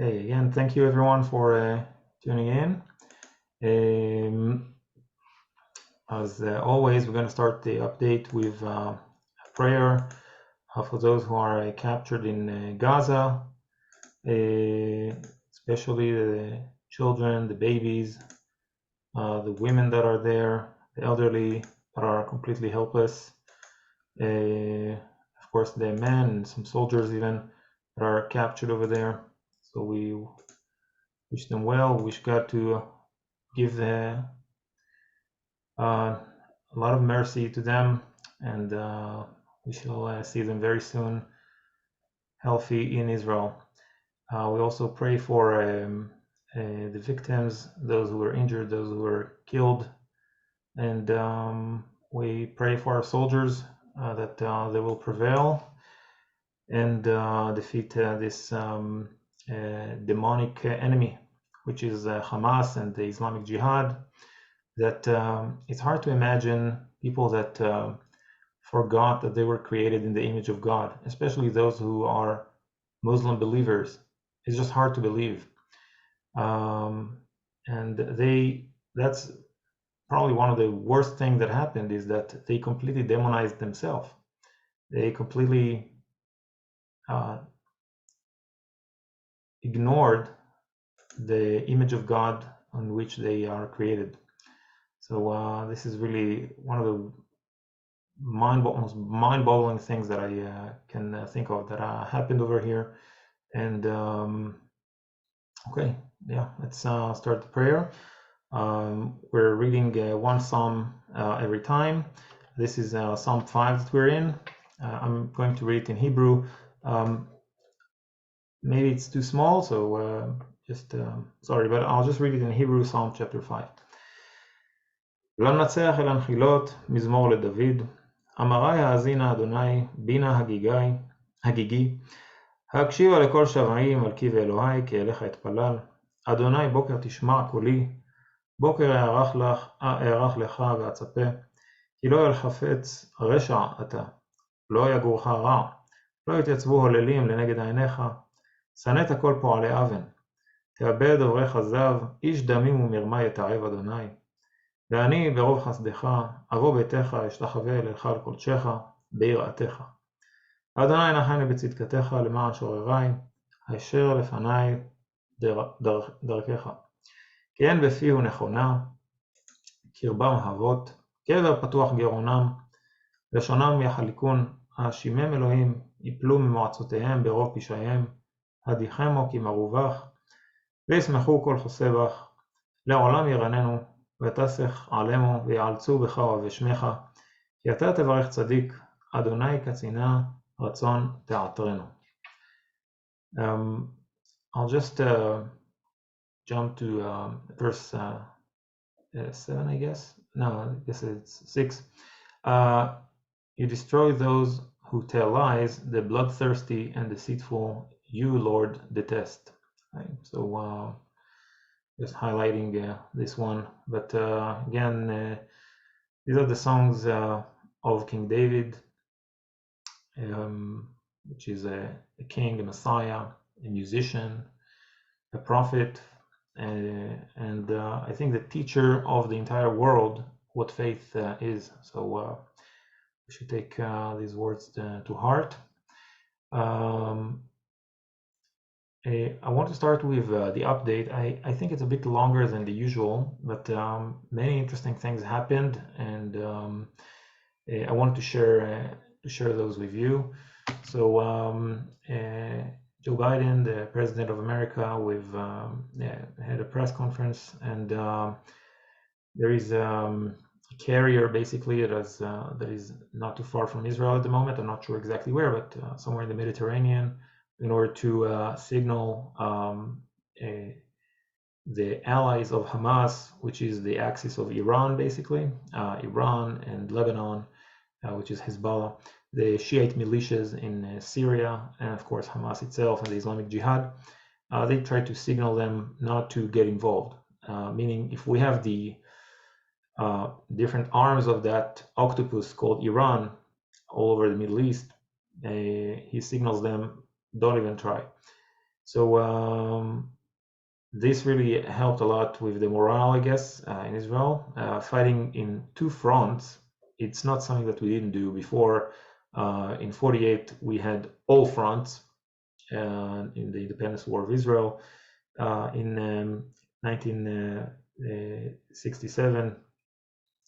Okay, again, thank you everyone for tuning in. As always, we're going to start the update with a prayer for those who are captured in Gaza, especially the children, the babies, the women that are there, the elderly that are completely helpless, of course the men and some soldiers even that are captured over there. So we wish them well, wish God to give a lot of mercy to them, and we shall see them very soon healthy in Israel. We also pray for the victims, those who were injured, those who were killed, and we pray for our soldiers that they will prevail and defeat this demonic enemy, which is Hamas and the Islamic Jihad. That it's hard to imagine people that forgot that they were created in the image of God, especially those who are Muslim believers. It's just hard to believe. And that's probably one of the worst things that happened, is that they completely demonized themselves. They completely ignored the image of God on which they are created. So this is really one of the most mind-boggling things that I can think of that happened over here. And okay, yeah, let's start the prayer. We're reading one psalm every time. This is Psalm 5 that we're in. I'm going to read it in Hebrew. Maybe it's too small, so just sorry, but I'll just read it in Hebrew, Psalm chapter 5. למנצח אל הנחילות, מזמור לדוד. אמרי האזינה אדוני, בינה הגיגי. הקשיבה לכל שבעי, מלכי ואלוהי, כי אליך אתפלל. אדוני בוקר תשמע קולי, בוקר אערך לך ואצפה. כי לא ילחפץ רשע אתה, לא יגורך רע, לא יתייצבו הוללים לנגד עיניך. שנאת כל פועלי אבן. תאבד דברי כזב, איש דמים ומרמה יתעב אדוני. ואני ברוב חסדך, אבוא ביתך, אשתחווה אליך על קודשך, ביראתך. אדוני נחני בצדקתך למען שוררי, הישר לפני דרכך. כי אין בפיהו נכונה, קרבם אהבות, קבר פתוח גרונם, לשונם יחליקון, האשימם אלוהים, יפלו ממועצותיהם ברוב פשעיהם, הדיחמו כי מרובך, וישמחו כל חוסה בך, לעולם ירננו, ותסך עלימו ויעלצו בך ובשמך, כי אתה תברך צדיק, אדוני קצינה, רצון תעטרנו. I'll just jump to verse 7, I guess. No, I guess it's 6. You destroy those who tell lies, the bloodthirsty and deceitful, you, Lord, detest. Right? So just highlighting this one. But again, these are the songs of King David, which is a king, a messiah, a musician, a prophet, and I think the teacher of the entire world what faith is. So we should take these words to heart. I want to start with the update. I think it's a bit longer than the usual, but many interesting things happened, and I wanted to share those with you. So Joe Biden, the president of America, had a press conference, and there is a carrier basically that is not too far from Israel at the moment. I'm not sure exactly where, but somewhere in the Mediterranean, in order to signal the allies of Hamas, which is the axis of Iran, basically, Iran and Lebanon, which is Hezbollah, the Shiite militias in Syria, and of course Hamas itself and the Islamic Jihad. They try to signal them not to get involved, meaning if we have the different arms of that octopus called Iran all over the Middle East, he signals them, don't even try. So this really helped a lot with the morale, I guess, in Israel. Fighting in two fronts, it's not something that we didn't do before. In 48, we had all fronts in the independence war of Israel. In 1967,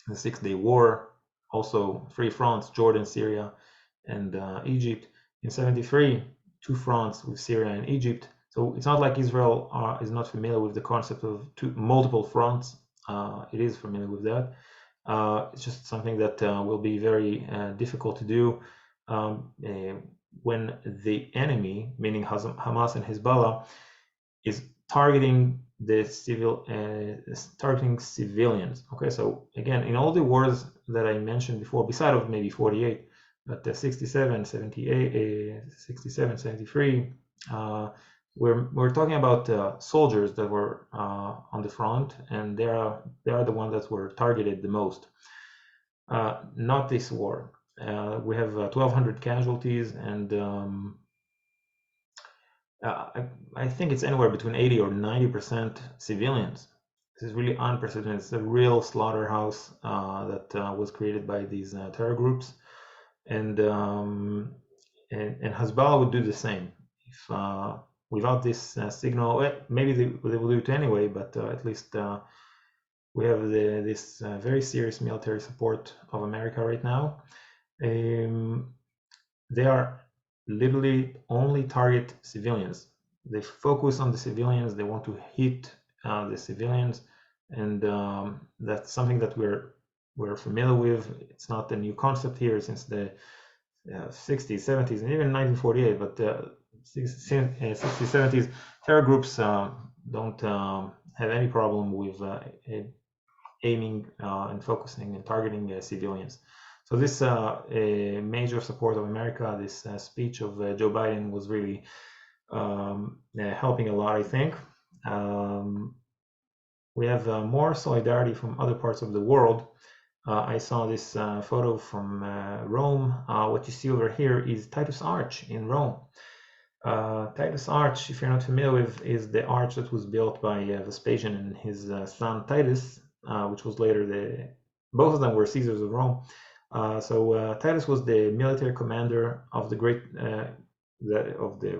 the Six-Day War, also three fronts, Jordan, Syria, and Egypt. In 73, two fronts with Syria and Egypt. So it's not like Israel is not familiar with the concept of multiple fronts. It is familiar with that. It's just something that will be very difficult to do when the enemy, meaning Hamas and Hezbollah, is targeting targeting civilians. Okay, so again, in all the wars that I mentioned before, beside of maybe 48, but 67, 78, 67, 73, we're talking about soldiers that were on the front, and they are the ones that were targeted the most. Not this war. We have 1,200 casualties, and I think it's anywhere between 80 or 90% civilians. This is really unprecedented. It's a real slaughterhouse that was created by these terror groups, and Hezbollah would do the same. If without this signal, well, maybe they will do it anyway, but at least we have this very serious military support of America right now. They are literally only target civilians. They focus on the civilians. They want to hit the civilians, and that's something that we're familiar with. It's not a new concept here since the 60s, 70s, and even 1948. But 60s, 70s, terror groups don't have any problem with aiming and focusing and targeting civilians. So this major support of America, this speech of Joe Biden was really helping a lot, I think. We have more solidarity from other parts of the world. I saw this photo from Rome. What you see over here is Titus Arch in Rome. Titus Arch, if you're not familiar with, is the arch that was built by Vespasian and his son Titus, which was later both of them were Caesars of Rome. So Titus was the military commander of the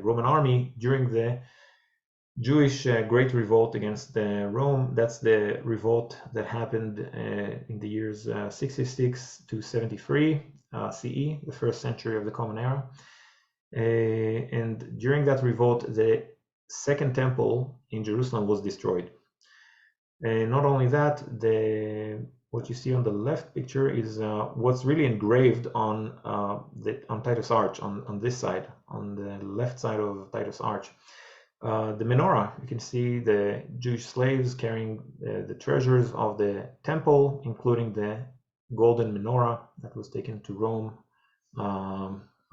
Roman army during the Jewish Great Revolt against Rome. That's the revolt that happened in the years 66 to 73 CE, the first century of the Common Era. And during that revolt, the Second Temple in Jerusalem was destroyed. Not only that, what you see on the left picture is what's really engraved on Titus Arch, on this side, on the left side of Titus Arch. The menorah, you can see the Jewish slaves carrying the treasures of the temple, including the golden menorah that was taken to Rome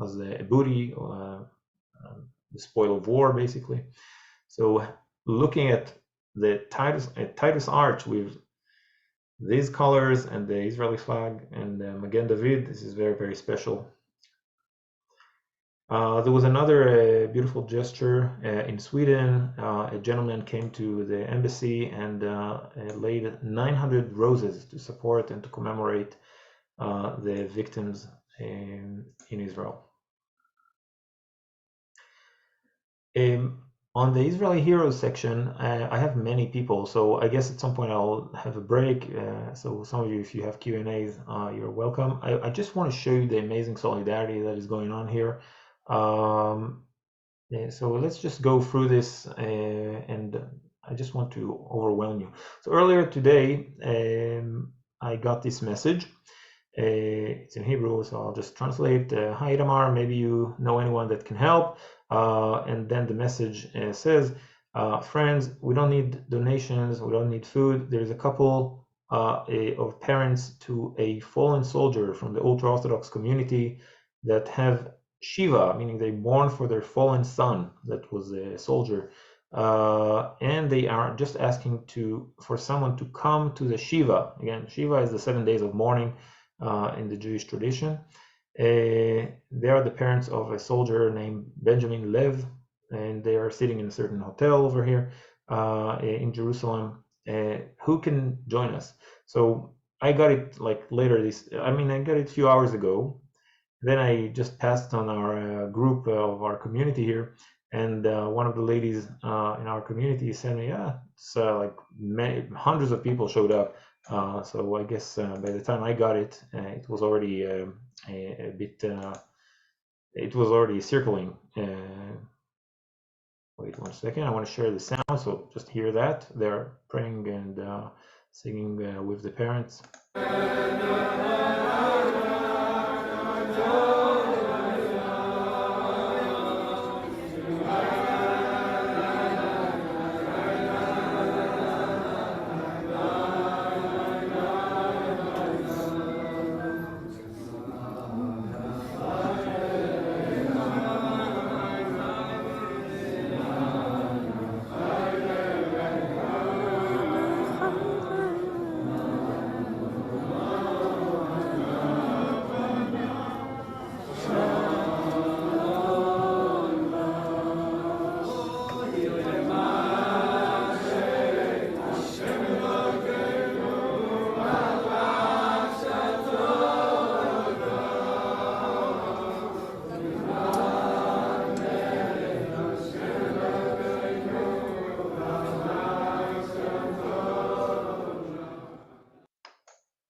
as a booty, the spoil of war, basically. So looking at the Titus Arch with these colors and the Israeli flag and Magen David, this is very, very special. There was another beautiful gesture in Sweden. A gentleman came to the embassy and laid 900 roses to support and to commemorate the victims in Israel. On the Israeli Heroes section, I have many people, so I guess at some point I'll have a break. So some of you, if you have Q&As, you're welcome. I just want to show you the amazing solidarity that is going on here. So let's just go through this, and I just want to overwhelm you. So earlier today, I got this message. It's in Hebrew, so I'll just translate. Hi Itamar, maybe you know anyone that can help. And then the message says, friends, we don't need donations, we don't need food. There's a couple of parents to a fallen soldier from the ultra-Orthodox community that have Shiva, meaning they mourn for their fallen son that was a soldier. And they are just asking for someone to come to the Shiva. Again, Shiva is the 7 days of mourning in the Jewish tradition. They are the parents of a soldier named Benjamin Lev, and they are sitting in a certain hotel over here in Jerusalem. Who can join us? So I got it like later I got it a few hours ago. Then I just passed on our group of our community here, and one of the ladies in our community said me, yeah, it's like hundreds of people showed up. So I guess by the time I got it, it was already a bit, it was already circling. Wait 1 second, I want to share the sound, so just hear that. They're praying and singing with the parents.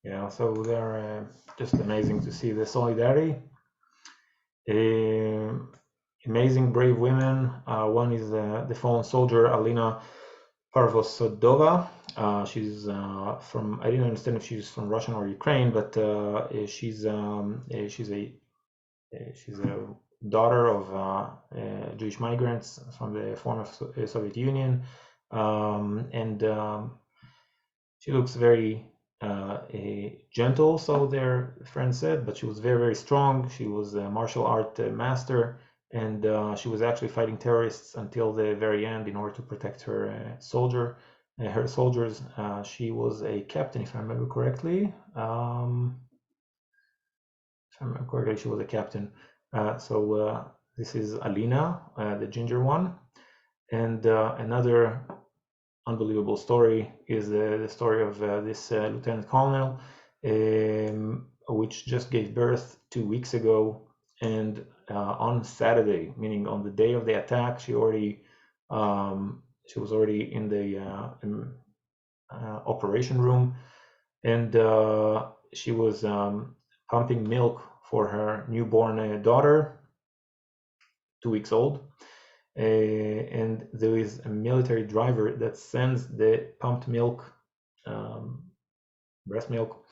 Yeah, so they're just amazing to see the solidarity. Amazing, brave women. One is the fallen soldier Alina Parvosodova. She's from, I didn't understand if she's from Russia or Ukraine, but she's a daughter of Jewish migrants from the former Soviet Union, and she looks very gentle, so their friend said, but she was very, very strong. She was a martial art master, and she was actually fighting terrorists until the very end in order to protect her soldiers. She was a captain, if I remember correctly. She was a captain. So this is Alina, the ginger one, and another unbelievable story is the story of this lieutenant colonel, which just gave birth 2 weeks ago, and on Saturday, meaning on the day of the attack, she was already in the operation room, and she was pumping milk for her newborn daughter, 2 weeks old. And there is a military driver that sends the pumped milk, breast milk,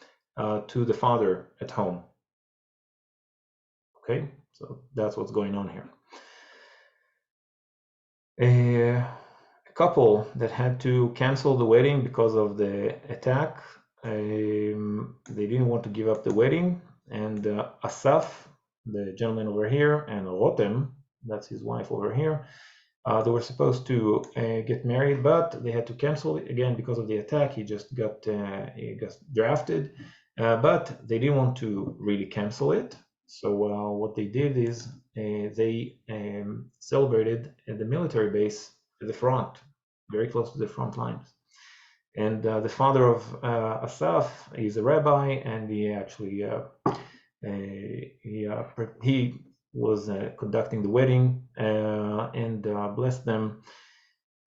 to the father at home. Okay, so that's what's going on here. A couple that had to cancel the wedding because of the attack. They didn't want to give up the wedding, and Asaf, the gentleman over here, and Rotem, that's his wife over here, they were supposed to get married, but they had to cancel it again because of the attack. He got drafted, but they didn't want to really cancel it. So what they did is they celebrated at the military base at the front, very close to the front lines. And the father of Asaf is a rabbi, and he actually he was conducting the wedding and blessed them.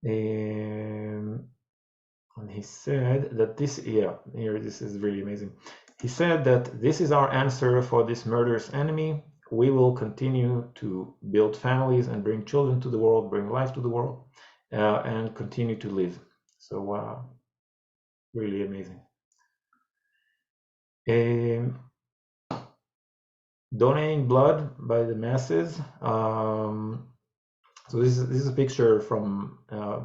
And he said that this is really amazing. He said that this is our answer for this murderous enemy. We will continue to build families and bring children to the world, bring life to the world, and continue to live. So really amazing. Donating blood by the masses. So this is a picture from a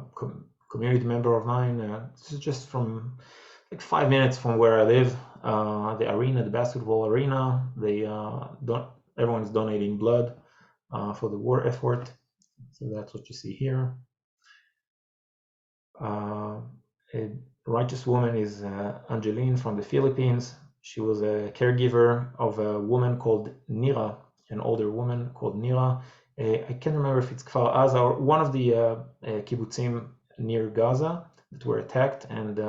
community member of mine. This is just from like 5 minutes from where I live. The arena, the basketball arena. Everyone's donating blood for the war effort. So that's what you see here. A righteous woman is Angeline from the Philippines. She was a caregiver of a woman called Nira, an older woman called Nira, I can't remember if it's Kfar Aza or one of the kibbutzim near Gaza that were attacked, and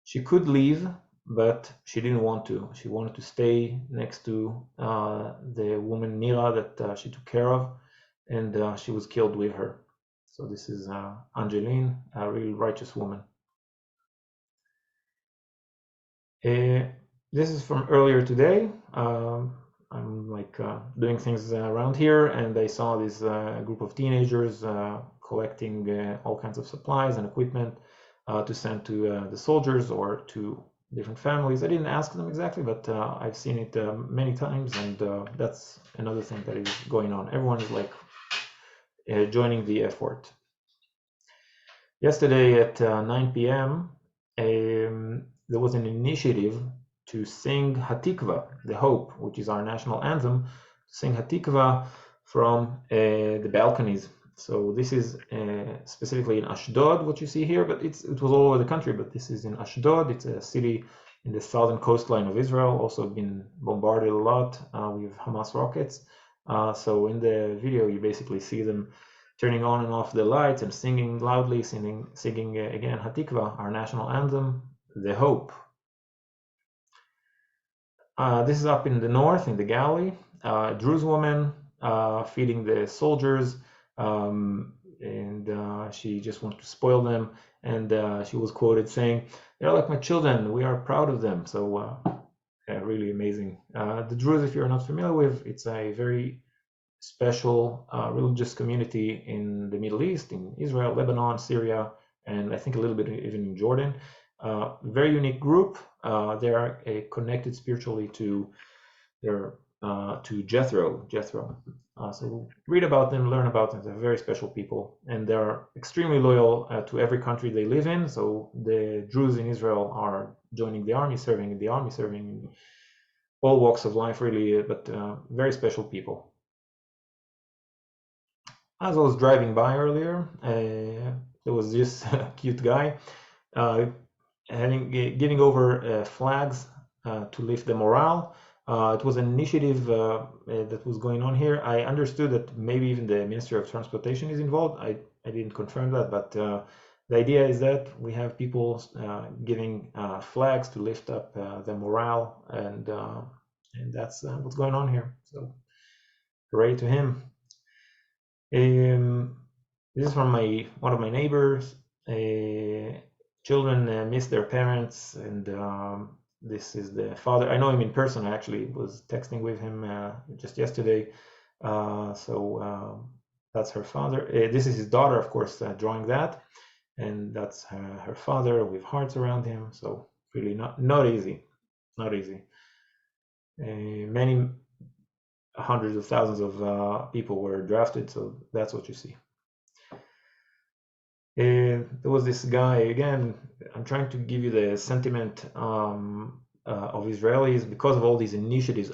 she could leave, but she didn't want to. She wanted to stay next to the woman Nira that she took care of, and she was killed with her. So this is Angeline, a real righteous woman. This is from earlier today. I'm like doing things around here, and I saw this group of teenagers collecting all kinds of supplies and equipment to send to the soldiers or to different families. I didn't ask them exactly, but I've seen it many times, and that's another thing that is going on. Everyone is like joining the effort. Yesterday at 9 p.m., there was an initiative to sing Hatikva, the Hope, which is our national anthem, sing Hatikva from the balconies. So this is specifically in Ashdod, what you see here, but it was all over the country, but this is in Ashdod. It's a city in the southern coastline of Israel, also been bombarded a lot with Hamas rockets. So in the video, you basically see them turning on and off the lights and singing loudly, singing again Hatikva, our national anthem, the Hope. This is up in the north, in the Galilee. Druze woman feeding the soldiers, and she just wanted to spoil them, and she was quoted saying, "They're like my children, we are proud of them." So really amazing. The Druze, if you're not familiar with, it's a very special religious community in the Middle East, in Israel, Lebanon, Syria, and I think a little bit even in Jordan. Very unique group. They are connected spiritually to their to Jethro. So read about them, learn about them. They're very special people, and they're extremely loyal to every country they live in. So the Druze in Israel are joining the army, serving in the army, serving in all walks of life, really, but very special people. As I was driving by earlier, there was this cute guy giving over flags to lift the morale. It was an initiative that was going on here. I understood that maybe even the Ministry of Transportation is involved. I didn't confirm that, but the idea is that we have people giving flags to lift up the morale, and that's what's going on here. So hooray to him. This is from one of my neighbors. Children miss their parents, and this is the father. I know him in person. I actually was texting with him just yesterday. So that's her father. This is his daughter, of course, drawing that, and that's her father with hearts around him. So really not easy, not easy. Many hundreds of thousands of people were drafted, so that's what you see. There was this guy, again, I'm trying to give you the sentiment of Israelis because of all these initiatives,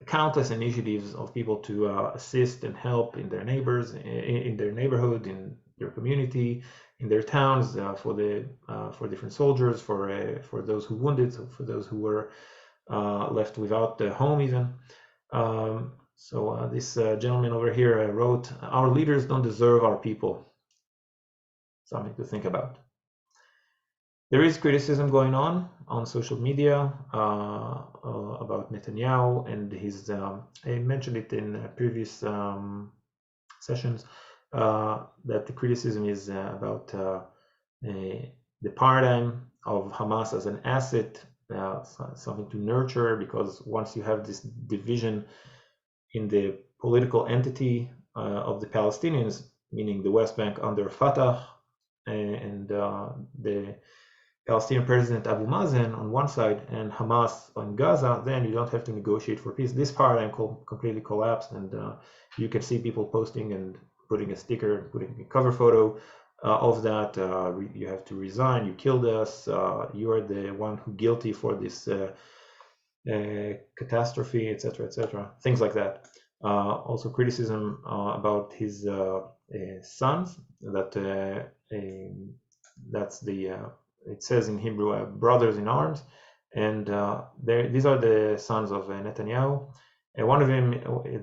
countless initiatives of people to assist and help in their neighbors, in their neighborhood, in their community, in their towns, for different soldiers, for those who wounded, for those who were left without a home even. So this gentleman over here wrote, "Our leaders don't deserve our people." Something to think about. There is criticism going on social media about Netanyahu and his. I mentioned it in previous sessions that the criticism is about the paradigm of Hamas as an asset, something to nurture, because once you have this division in the political entity of the Palestinians, meaning the West Bank under Fatah, and the Palestinian president Abu Mazen on one side and Hamas on Gaza, then you don't have to negotiate for peace. This paradigm completely collapsed, and you can see people posting and putting a sticker, putting a cover photo of that. You have to resign, you killed us, you are the one who guilty for this catastrophe, etc., things like that. Also criticism about his sons, that that's the it says in Hebrew brothers in arms, and these are the sons of Netanyahu, One of them,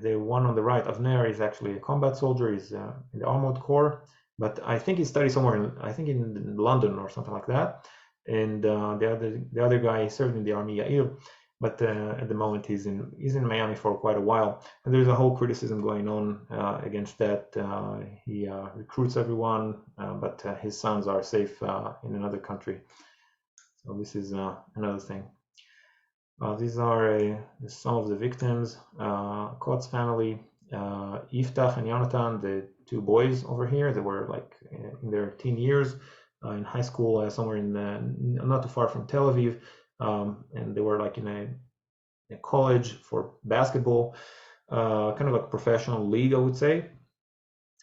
the one on the right, Avner, is actually a combat soldier. He's in the armored corps, but I think he studied somewhere in London or something like that. And the other guy served in the army, Yair, but at the moment he's in Miami for quite a while. And there's a whole criticism going on against that. He recruits everyone, but his sons are safe in another country. So this is another thing. These are some of the victims. Kot's family, Yiftach and Yonatan, the two boys over here, they were like in their teen years, in high school, somewhere in not too far from Tel Aviv, and they were like in a college for basketball, kind of like professional league, I would say.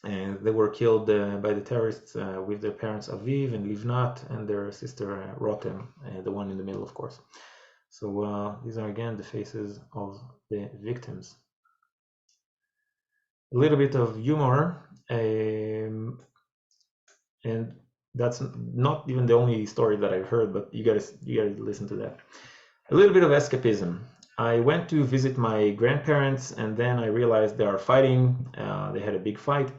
And they were killed by the terrorists with their parents Aviv and Livnat and their sister Rotem, the one in the middle, of course. So these are again the faces of the victims. A little bit of humor, and that's not even the only story that I've heard, but you gotta listen to that. A little bit of escapism. I went to visit my grandparents, and then I realized they are fighting. They had a big fight.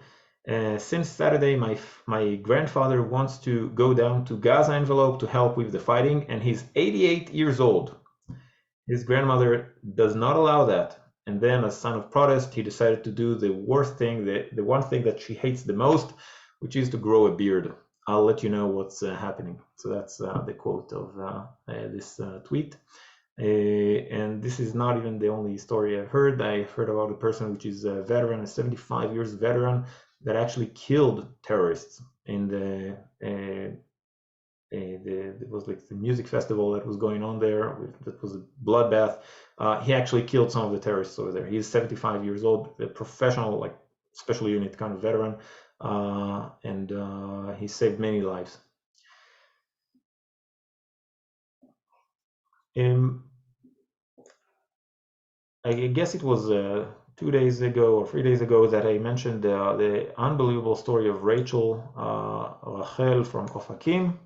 Since Saturday, my grandfather wants to go down to Gaza envelope to help with the fighting, and he's 88 years old. His grandmother does not allow that. And then, as son of protest, he decided to do the worst thing, the one thing that she hates the most, which is to grow a beard. I'll let you know what's happening. So that's the quote of this tweet. And this is not even the only story I've heard. I heard about a person which is a veteran, a 75 years veteran, that actually killed terrorists in it was like the music festival that was going on there. That was a bloodbath. He actually killed some of the terrorists over there. He's 75 years old, a professional, like special unit kind of veteran, and he saved many lives. I guess it was 2 days ago or 3 days ago that I mentioned the unbelievable story of Rachel Rachel from Ofakim,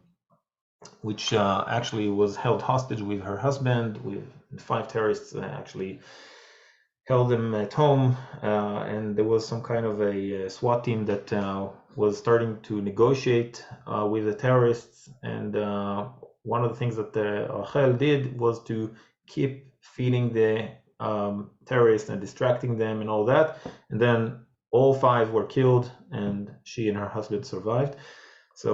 which actually was held hostage with her husband. With 5 terrorists actually held them at home, and there was some kind of a SWAT team that was starting to negotiate with the terrorists. And one of the things that Rachel did was to keep feeding the terrorists and distracting them and all that. And then all 5 were killed, and she and her husband survived. So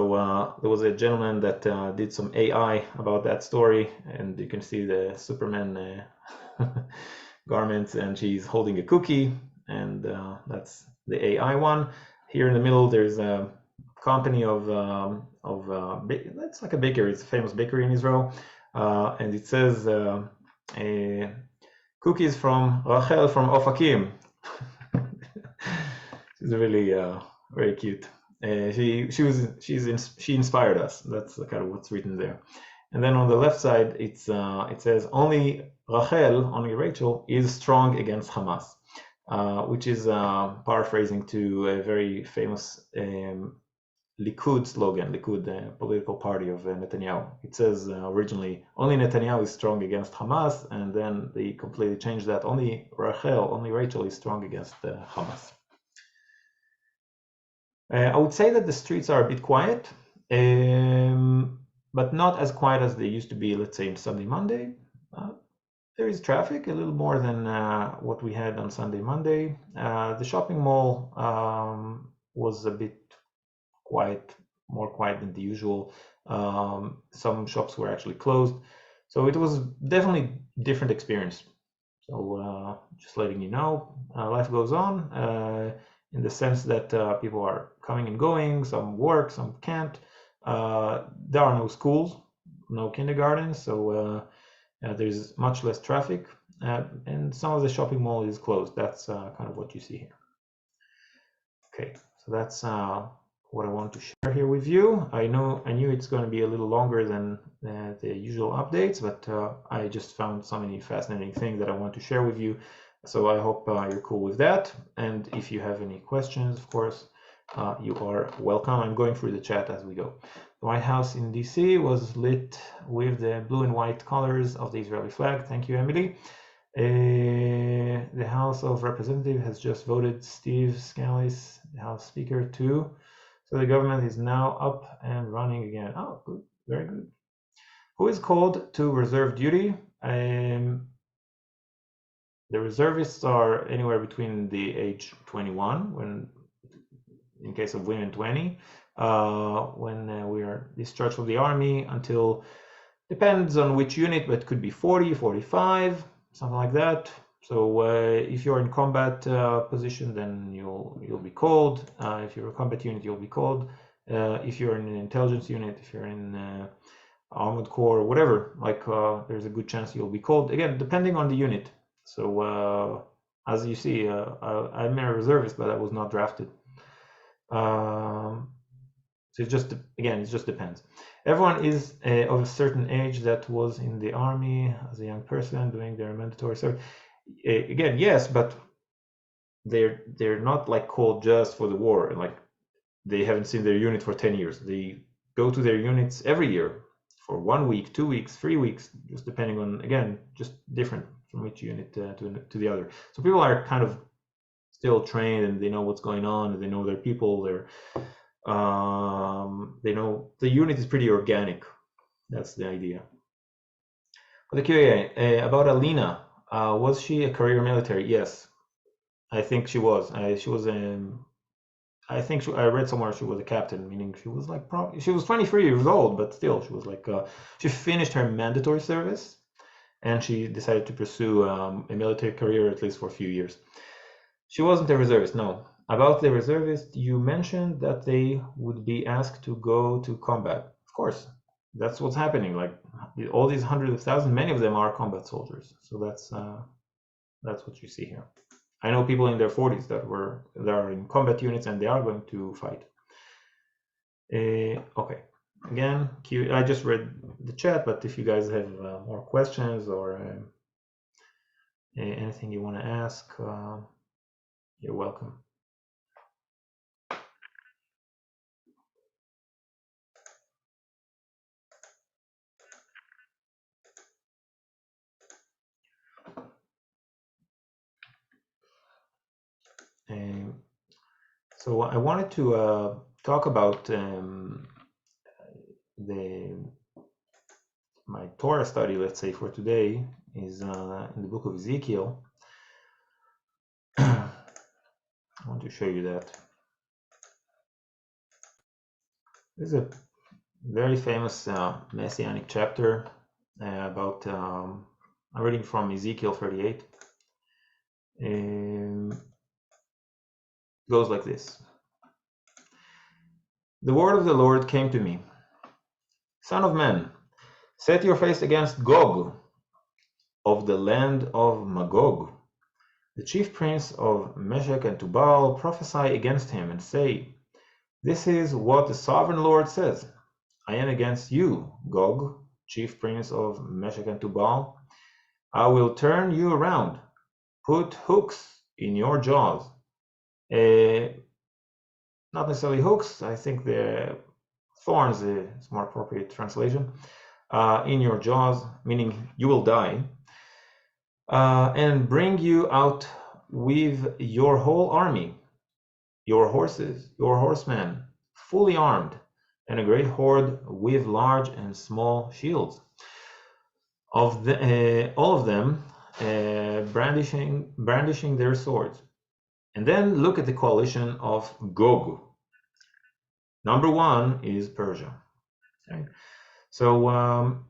there was a gentleman that did some AI about that story, and you can see the Superman garments, and she's holding a cookie, and that's the AI one. Here in the middle, there's a company of it's like a bakery. It's a famous bakery in Israel, and it says cookies from Rachel from Ofakim. She's really very cute. She inspired us. That's kind of what's written there. And then on the left side, it says only Rachel is strong against Hamas, which is paraphrasing to a very famous Likud slogan, Likud political party of Netanyahu. It says originally only Netanyahu is strong against Hamas, and then they completely changed that. Only Rachel is strong against Hamas. I would say that the streets are a bit quiet, but not as quiet as they used to be, let's say, on Sunday, Monday. There is traffic, a little more than what we had on Sunday, Monday. The shopping mall was a bit quiet, more quiet than the usual. Some shops were actually closed. So it was definitely a different experience. So just letting you know, life goes on. In the sense that people are coming and going, some work, some can't. There are no schools, no kindergartens, so there's much less traffic, and some of the shopping mall is closed. That's kind of what you see here. Okay, so that's what I want to share here with you. I knew it's going to be a little longer than the usual updates, but I just found so many fascinating things that I want to share with you. So I hope you're cool with that. And if you have any questions, of course, you are welcome. I'm going through the chat as we go. The White House in DC was lit with the blue and white colors of the Israeli flag. Thank you, Emily. The House of Representatives has just voted Steve Scalise, the House Speaker, too. So the government is now up and running again. Oh, good, very good. Who is called to reserve duty? The reservists are anywhere between the age 21, when, in case of women, 20, when we are discharged from the army, until, depends on which unit, but could be 40, 45, something like that. So if you're in combat position, then you'll be called. If you're a combat unit, you'll be called. If you're in an intelligence unit, if you're in armored corps, whatever, like there's a good chance you'll be called. Again, depending on the unit. So as you see, I'm a reservist, but I was not drafted. So it just depends. Everyone is of a certain age that was in the army as a young person doing their mandatory service. Again, yes, but they're not like called just for the war. Like they haven't seen their unit for 10 years. They go to their units every year for 1 week, 2 weeks, 3 weeks, just depending on, again, just different from which unit to the other. So people are kind of still trained and they know what's going on, and they know their people. They know the unit is pretty organic. That's the idea. For the QA about Alina, was she a career military? Yes, I think she was. She was I think I read somewhere she was a captain, meaning she was like she was 23 years old, but still she was like she finished her mandatory service, and she decided to pursue a military career, at least for a few years. She wasn't a reservist, no. About the reservist, you mentioned that they would be asked to go to combat. Of course, that's what's happening. Like all these hundreds of thousands, many of them are combat soldiers. So that's what you see here. I know people in their 40s that are in combat units, and they are going to fight. Okay. Again, I just read the chat, but if you guys have more questions or anything you want to ask, you're welcome. So I wanted to talk about my Torah study, let's say, for today is in the book of Ezekiel. I want to show you that. This is a very famous messianic chapter about, I'm reading from Ezekiel 38. It goes like this. The word of the Lord came to me. Son of man, set your face against Gog of the land of Magog, the chief prince of Meshech and Tubal. Prophesy against him and say, this is what the sovereign Lord says. I am against you, Gog, chief prince of Meshech and Tubal. I will turn you around, put hooks in your jaws. Not necessarily hooks, I think the thorns is more appropriate translation. In your jaws, meaning you will die, and bring you out with your whole army, your horses, your horsemen, fully armed, and a great horde with large and small shields. All of them brandishing their swords. And then look at the coalition of Gog. Number one is Persia. Okay. So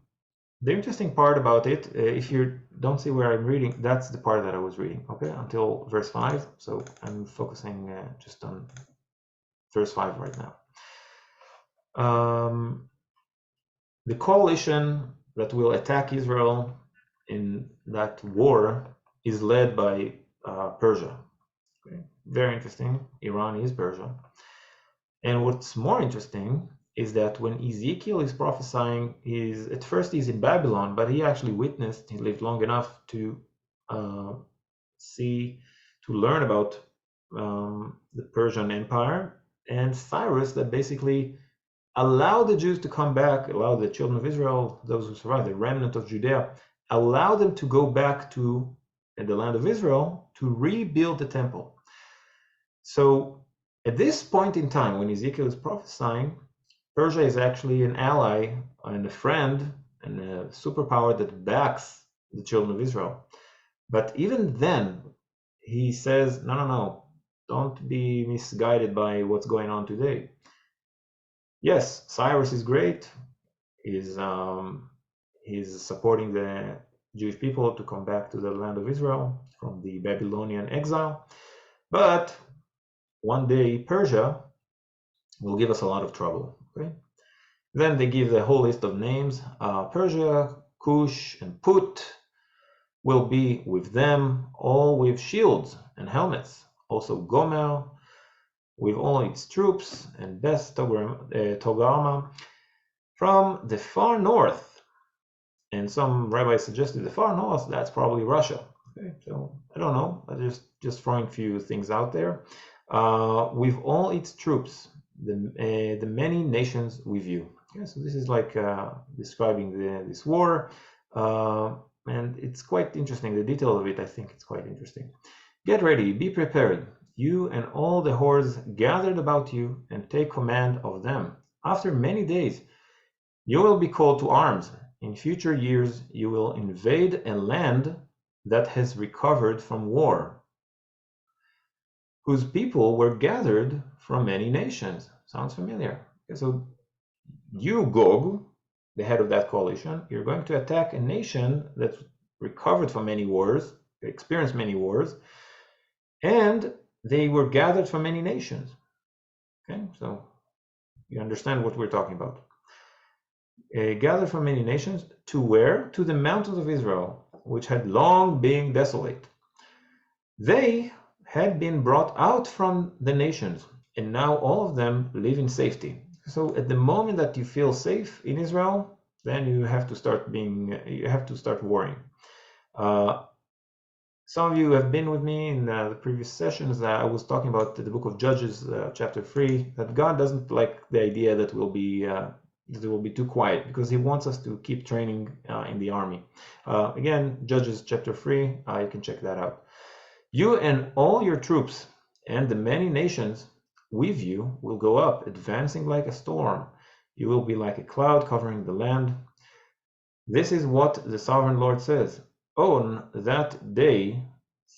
the interesting part about it, if you don't see where I'm reading, that's the part that I was reading, okay, until verse 5. So I'm focusing just on verse 5 right now. The coalition that will attack Israel in that war is led by Persia. Okay. Very interesting. Iran is Persia. And what's more interesting is that when Ezekiel is prophesying, at first he's in Babylon, but he actually witnessed, he lived long enough to learn about the Persian Empire and Cyrus, that basically allowed the Jews to come back, allowed the children of Israel, those who survived, the remnant of Judea, allowed them to go back to in the land of Israel to rebuild the temple. So at this point in time, when Ezekiel is prophesying, Persia is actually an ally and a friend and a superpower that backs the children of Israel. But even then, he says, no, don't be misguided by what's going on today. Yes, Cyrus is great. He's supporting the Jewish people to come back to the land of Israel from the Babylonian exile. But one day, Persia will give us a lot of trouble. Okay? Then they give the whole list of names. Persia, Cush, and Put will be with them, all with shields and helmets. Also Gomer, with all its troops, and Beth Togarma from the far north. And some rabbis suggested the far north, that's probably Russia. Okay, so I don't know, I'm just throwing a few things out there. With all its troops, the many nations with you. Okay, so this is like describing this war, and it's quite interesting. The detail of it, I think it's quite interesting. Get ready, be prepared, you and all the hordes gathered about you, and take command of them. After many days, you will be called to arms. In future years, you will invade a land that has recovered from war, whose people were gathered from many nations. Sounds familiar? Okay, so you, Gog, the head of that coalition, you're going to attack a nation that's recovered from many wars, experienced many wars, and they were gathered from many nations. Okay, so you understand what we're talking about. Gathered from many nations to where? To the mountains of Israel, which had long been desolate. They had been brought out from the nations, and now all of them live in safety. So at the moment that you feel safe in Israel, then you have to start worrying. Some of you have been with me in the previous sessions. I was talking about the book of Judges, chapter 3, that God doesn't like the idea that we'll be too quiet, because he wants us to keep training in the army. Again, Judges chapter 3, you can check that out. You and all your troops and the many nations with you will go up, advancing like a storm. You will be like a cloud covering the land. This is what the sovereign Lord says. On that day,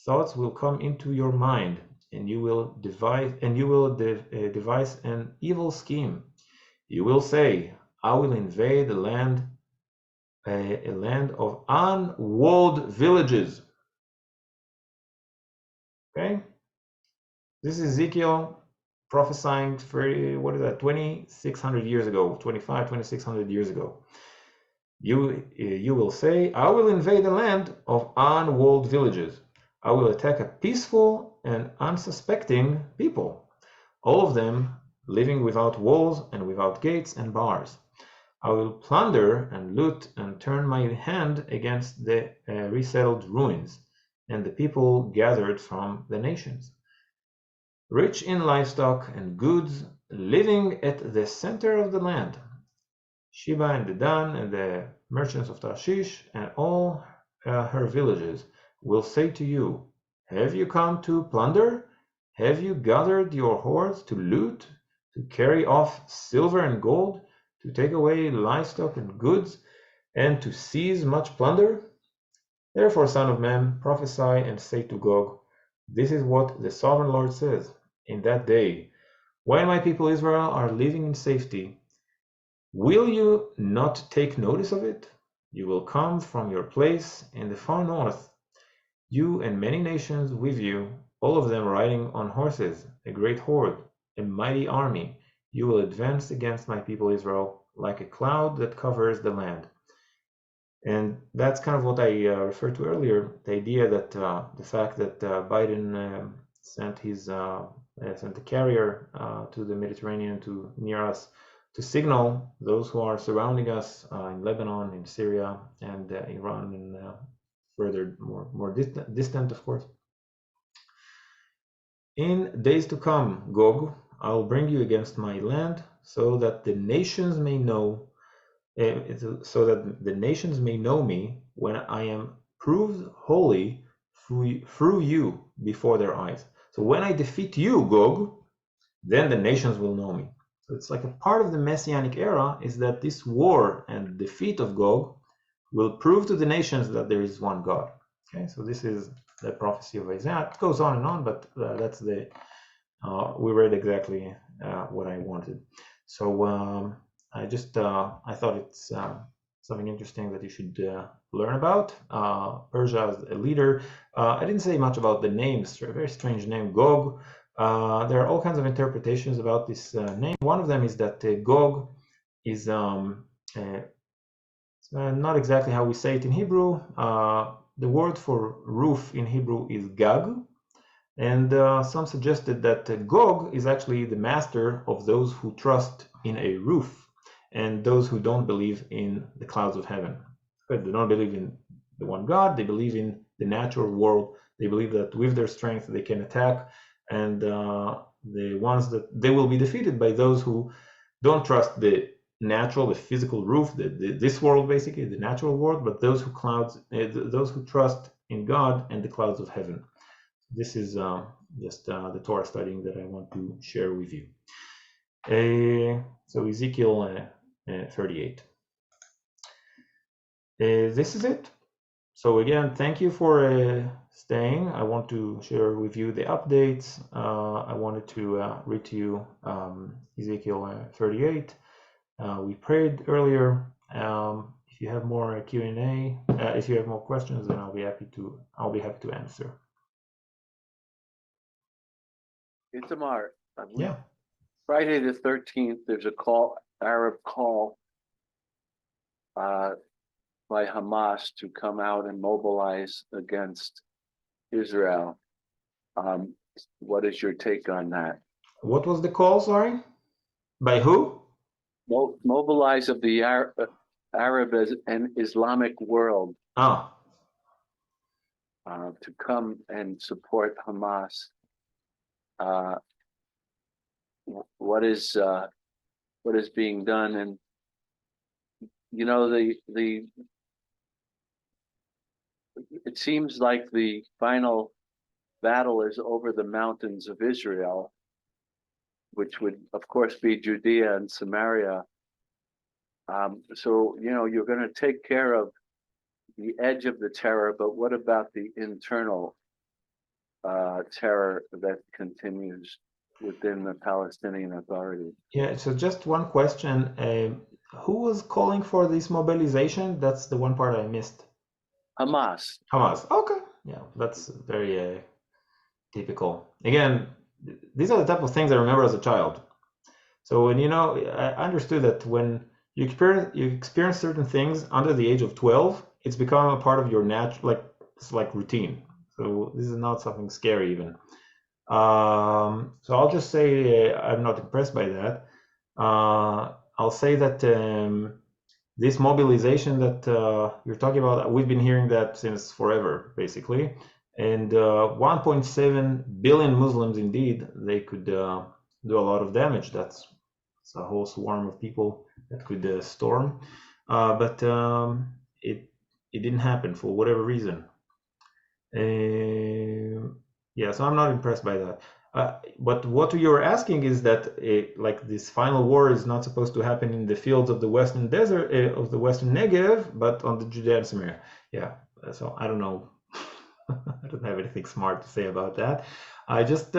thoughts will come into your mind, and you will devise an evil scheme. You will say, I will invade a land of unwalled villages. Okay? This is Ezekiel prophesying for, 2,600 years ago, 2,600 years ago. You will say, I will invade a land of unwalled villages. I will attack a peaceful and unsuspecting people, all of them living without walls and without gates and bars. I will plunder and loot and turn my hand against the resettled ruins and the people gathered from the nations, rich in livestock and goods, living at the center of the land. Sheba and Dedan and the merchants of Tarshish and all her villages will say to you, have you come to plunder? Have you gathered your hordes to loot, to carry off silver and gold, to take away livestock and goods, and to seize much plunder? Therefore, son of man, prophesy and say to Gog, this is what the sovereign Lord says. In that day, while my people Israel are living in safety, will you not take notice of it? You will come from your place in the far north, you and many nations with you, all of them riding on horses, a great horde, a mighty army. You will advance against my people Israel like a cloud that covers the land. And that's kind of what I referred to earlier, the idea that the fact that Biden sent a carrier to the Mediterranean near us to signal those who are surrounding us in Lebanon, in Syria, and Iran, and further more distant, of course. In days to come, Gog, I'll bring you against my land, so that the nations may know me when I am proved holy through you before their eyes. So when I defeat you, Gog, then the nations will know me. So it's like a part of the Messianic era is that this war and defeat of Gog will prove to the nations that there is one God. Okay, so this is the prophecy of Isaiah. It goes on and on, but that's the we read exactly what I wanted. So I thought it's something interesting that you should learn about. Persia as a leader. I didn't say much about the names. A very strange name, Gog. There are all kinds of interpretations about this name. One of them is that Gog is not exactly how we say it in Hebrew. The word for roof in Hebrew is Gag, and some suggested that Gog is actually the master of those who trust in a roof and those who don't believe in the clouds of heaven. They don't believe in the one God, they believe in the natural world. They believe that with their strength they can attack, and the ones that they will be defeated by those who don't trust the natural, the physical roof, this world, basically the natural world, but those who trust in God and the clouds of heaven. This is just the Torah studying that I want to share with you. So Ezekiel 38. This is it. So again, thank you for staying. I want to share with you the updates. I wanted to read to you Ezekiel 38. We prayed earlier. If you have more Q&A, if you have more questions, then I'll be happy to answer. Itamar, Yeah. Friday the 13th, there's a Arab call by Hamas to come out and mobilize against Israel. What is your take on that? What was the call, sorry? By who? Mobilize of the Arab and Islamic world to come and support Hamas. What is being done? And you know, it seems like the final battle is over the mountains of Israel, which would, of course, be Judea and Samaria. So, you know, you're going to take care of the edge of the terror, but what about the internal terror that continues within the Palestinian Authority? Yeah, so just one question. Who was calling for this mobilization? That's the one part I missed. Hamas. Hamas. Okay. Yeah, that's very typical. Again, these are the type of things I remember as a child. So when I understood that when you experience certain things under the age of 12, it's become a part of your it's like routine. So this is not something scary even. So I'll just say I'm not impressed by that. I'll say that this mobilization that you're talking about, we've been hearing that since forever, basically. And 1.7 billion Muslims, indeed, they could do a lot of damage. That's a whole swarm of people that could storm. But it didn't happen for whatever reason. Yeah, so I'm not impressed by that. But what you're asking is that like this final war is not supposed to happen in the fields of the western desert, of the western Negev, but on the Judea and Samaria. Yeah, so I don't know. I don't have anything smart to say about that. I just,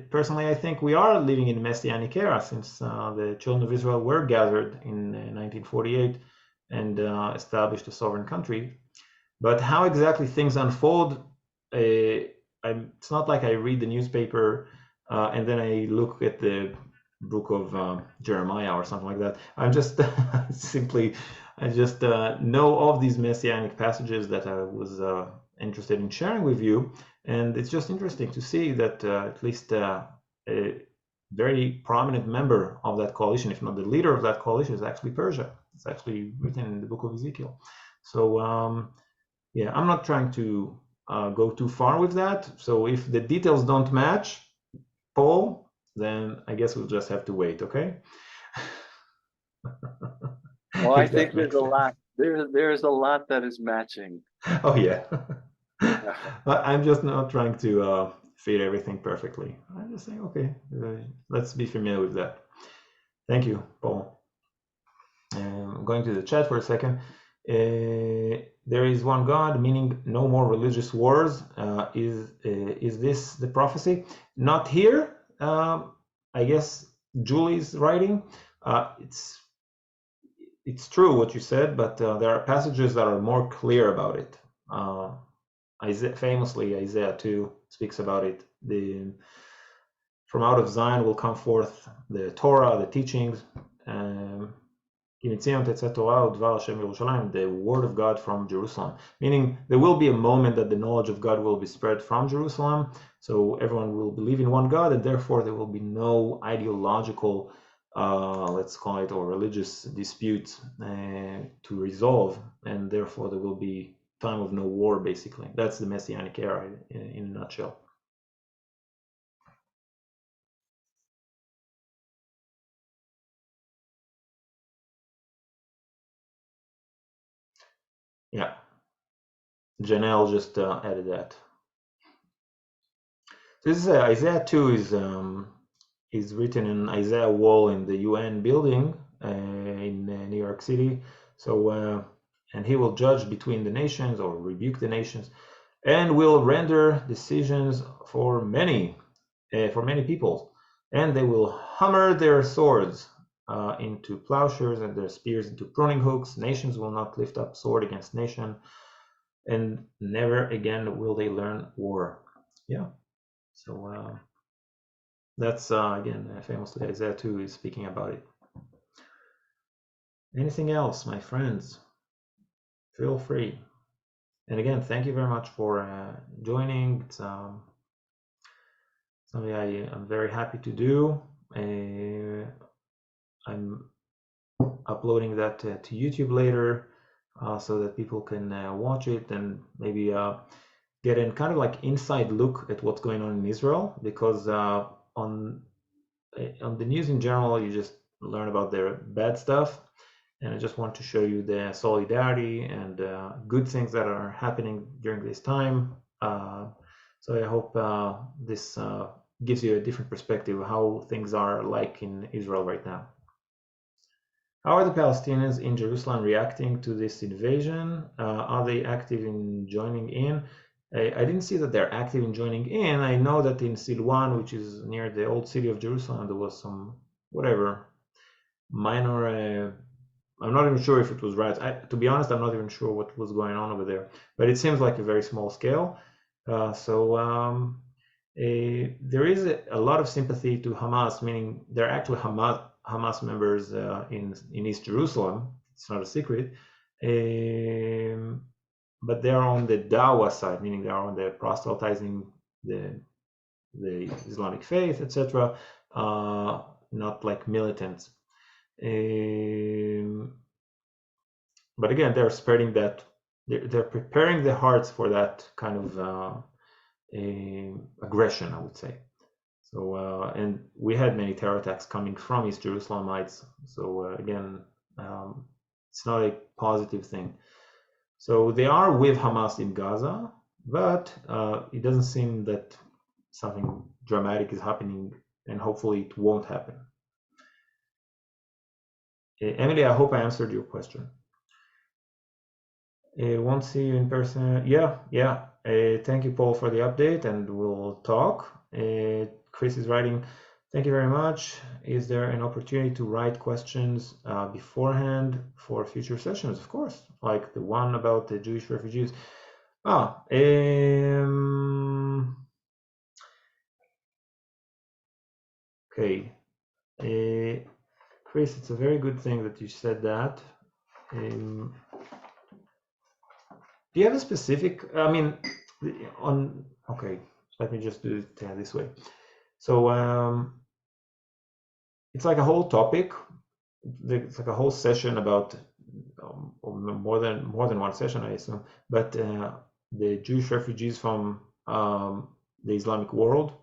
personally, I think we are living in a Messianic era since the children of Israel were gathered in 1948 and established a sovereign country. But how exactly things unfold, it's not like I read the newspaper and then I look at the book of Jeremiah or something like that. I'm just I just know of these messianic passages that I was interested in sharing with you, and it's just interesting to see that at least a very prominent member of that coalition, if not the leader of that coalition, is actually Persia. It's actually written in the book of Ezekiel. So yeah, I'm not trying to go too far with that. So if the details don't match, Paul, then I guess we'll just have to wait, okay? Well, I think there's a lot. There's a lot that is matching. Oh yeah. But I'm just not trying to fit everything perfectly. I'm just saying, okay, let's be familiar with that. Thank you, Paul. I'm going to the chat for a second. There is one God, meaning no more religious wars. Is this the prophecy? Not here. I guess Julie's writing. It's true what you said, but there are passages that are more clear about it. Famously, Isaiah 2 speaks about it. From out of Zion will come forth the Torah, the teachings, the word of God from Jerusalem. Meaning there will be a moment that the knowledge of God will be spread from Jerusalem, so everyone will believe in one God, and therefore there will be no ideological, let's call it, or religious disputes to resolve, and therefore there will be time of no war, basically. That's the Messianic era in a nutshell. Yeah, Janelle just added that. So this is Isaiah 2 is written in Isaiah wall in the UN building in New York City. So and he will judge between the nations or rebuke the nations, and will render decisions for many peoples, and they will hammer their swords into plowshares and their spears into pruning hooks. Nations will not lift up sword against nation, and never again will they learn war. Yeah. So that's again famously Isaiah 2 is speaking about it. Anything else, my friends? Feel free. And again, thank you very much for joining. It's something I'm very happy to do. I'm uploading that to YouTube later so that people can watch it and maybe get in kind of like inside look at what's going on in Israel, because on the news in general, you just learn about their bad stuff, and I just want to show you the solidarity and good things that are happening during this time. So I hope this gives you a different perspective of how things are like in Israel right now. How are the Palestinians in Jerusalem reacting to this invasion? Are they active in joining in? I didn't see that they're active in joining in. I know that in Silwan, which is near the old city of Jerusalem, there was some, whatever, minor, I'm not even sure if it was riots. To be honest, I'm not even sure what was going on over there, but it seems like a very small scale. There is a lot of sympathy to Hamas, meaning they're actually Hamas members in East Jerusalem. It's not a secret. But they are on the Dawa side, meaning they are on the proselytizing the Islamic faith, etc. Not like militants. But again, they're spreading that. They're preparing the hearts for that kind of aggression, I would say. So and we had many terror attacks coming from East Jerusalemites. So again, it's not a positive thing. So they are with Hamas in Gaza, but it doesn't seem that something dramatic is happening, and hopefully it won't happen. Emily, I hope I answered your question. Won't see you in person. Yeah. Thank you, Paul, for the update, and we'll talk. Chris is writing, thank you very much. Is there an opportunity to write questions beforehand for future sessions? Of course, like the one about the Jewish refugees. Okay. Chris, it's a very good thing that you said that. Do you have a specific, okay, let me just do it this way. So it's like a whole topic. It's like a whole session about more than one session, I assume. But the Jewish refugees from the Islamic world.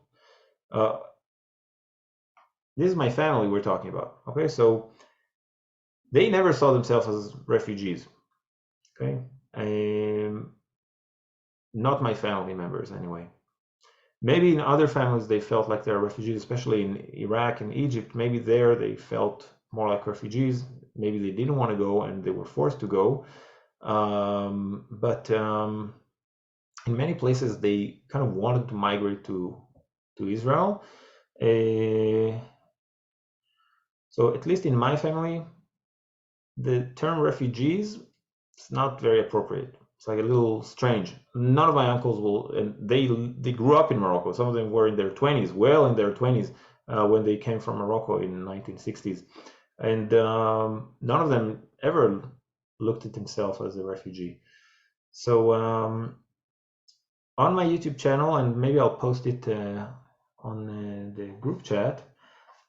This is my family we're talking about. Okay, so they never saw themselves as refugees. Okay, not my family members anyway. Maybe in other families they felt like they're refugees, especially in Iraq and Egypt. Maybe there they felt more like refugees. Maybe they didn't want to go and they were forced to go. But in many places they kind of wanted to migrate to Israel. So at least in my family, the term refugees is not very appropriate. It's like a little strange. None of my uncles will, and they grew up in Morocco. Some of them were in their 20s, well in their 20s, when they came from Morocco in 1960s, and none of them ever looked at themselves as a refugee. So on my YouTube channel, and maybe I'll post it on the group chat,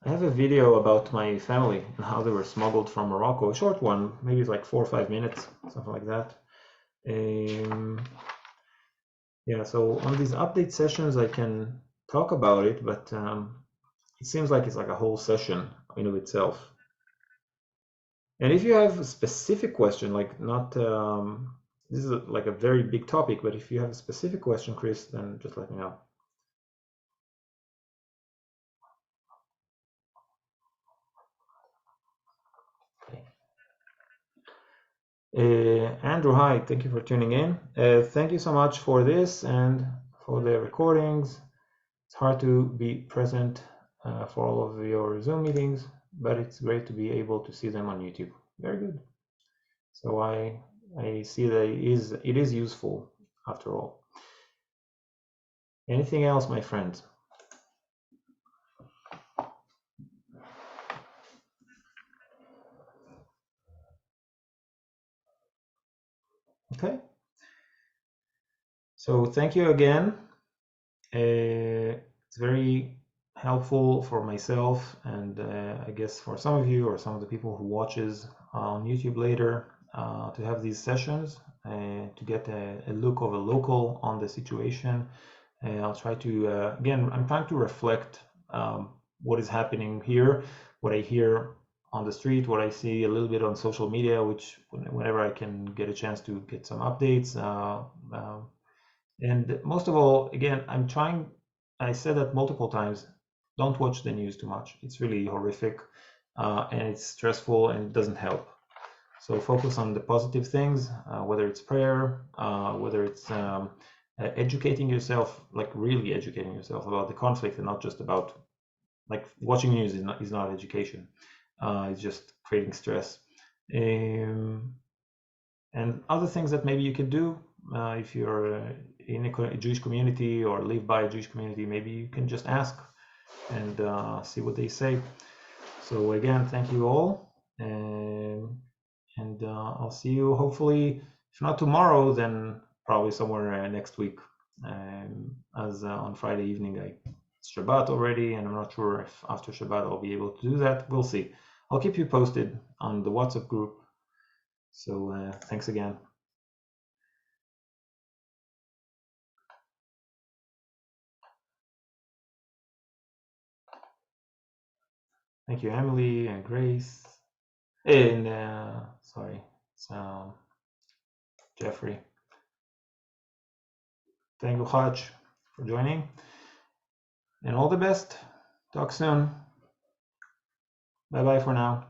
I have a video about my family and how they were smuggled from Morocco, a short one, maybe it's like 4 or 5 minutes, something like that. Yeah, so on these update sessions, I can talk about it, but it seems like it's like a whole session in of itself. And if you have a specific question, like not, this is like a very big topic, but if you have a specific question, Chris, then just let me know. Andrew, hi, thank you for tuning in. Thank you so much for this and for the recordings. It's hard to be present for all of your Zoom meetings, but it's great to be able to see them on YouTube. Very good. So I see that it is useful after all. Anything else, my friends? Okay. So thank you again. It's very helpful for myself and I guess for some of you or some of the people who watches on YouTube later to have these sessions to get a look of a local on the situation. I'll try to again, I'm trying to reflect what is happening here, what I hear on the street, what I see a little bit on social media, which whenever I can get a chance to get some updates. And most of all, again, I said that multiple times, don't watch the news too much. It's really horrific and it's stressful and it doesn't help. So focus on the positive things, whether it's prayer, whether it's educating yourself, like really educating yourself about the conflict and not just about, like watching news is not education. It's just creating stress. And other things that maybe you could do if you're in a Jewish community or live by a Jewish community, maybe you can just ask and see what they say. So again, thank you all, and I'll see you hopefully, if not tomorrow, then probably somewhere next week. As on Friday evening, it's Shabbat already, and I'm not sure if after Shabbat I'll be able to do that. We'll see. I'll keep you posted on the WhatsApp group. So thanks again. Thank you, Emily and Grace. And sorry, it's Jeffrey. Thank you, Haj, for joining. And all the best. Talk soon. Bye bye for now.